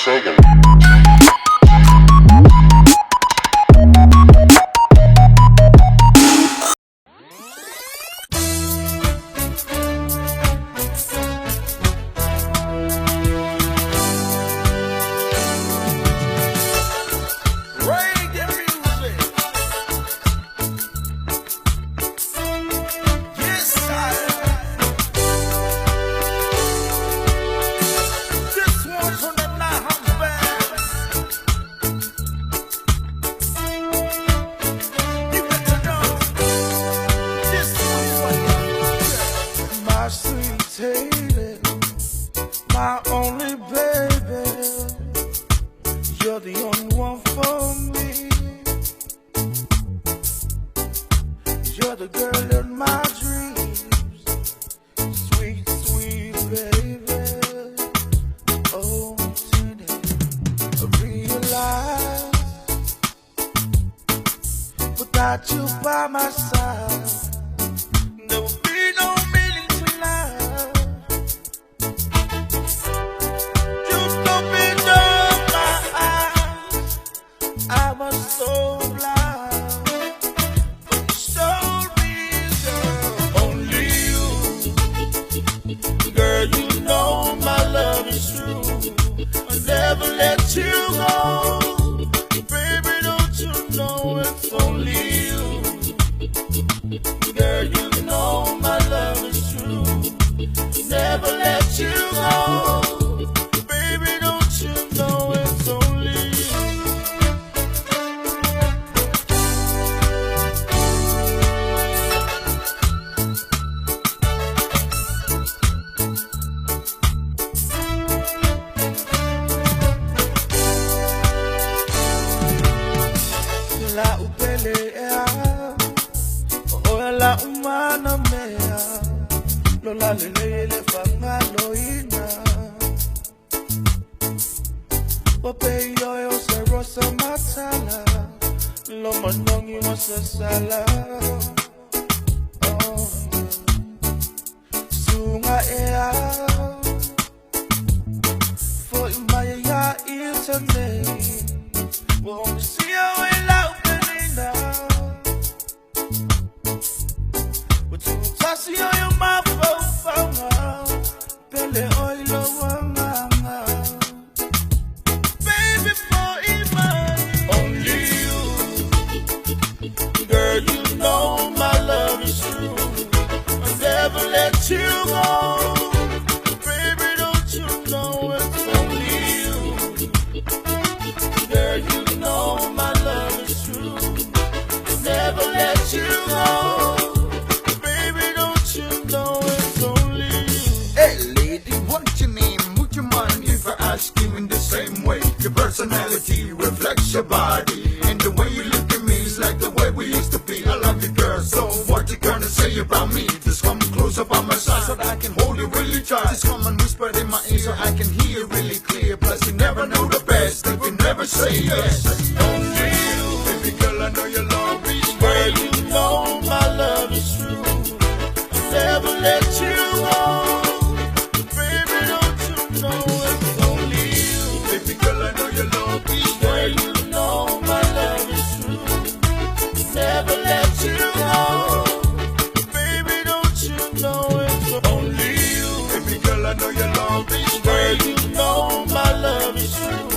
Sagan. My only baby, you're the only one for me. You're the girl in my dreams, sweet, sweet baby. Oh, today I realize without you by my side, there will be no meaning to life. I was so blind, but you showed me, girl, only you. Girl, you know my love is true. I'll never let you go. Baby, don't you know it's only you. Girl, you know my love is true. Never let you go. Baby, don't you know it's only you. La upelea, o la umana mea, lo la lele le fanga loina. Ope yo se rosa matala, lo manongi wasa sala. Oh, sunga ea, for imaya ya itame. Won't see how we love. But you toss you on your mouth, Pele oilo wanga. Baby, for Iman, only you. Girl, you know my love is true. I'll never let you go. Baby, don't you know it's only you. Girl, you know my love is true. Never let you go. Baby, don't you know it's only you. Hey lady, what's your name? Would you mind if I ask you in the same way? Your personality reflects your body, and the way you look at me is like the way we used to be. I love you, girl, so what you gonna say about me? Just come close up on my side so that I can hold you really tight. Just come and whisper in my ear so I can hear you really clear. Plus you never know the best if you never say yes. Only you. Baby girl, I know you love me. Girl, you know my love is true. I'll never let you go. Baby, don't you know it's only you. Baby girl, I know you love me. Girl, you know my love is true. Never let you go. Baby, don't you know it's only you. Baby girl, I know you love me. Girl, you know my love is true.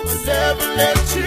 I'll never let you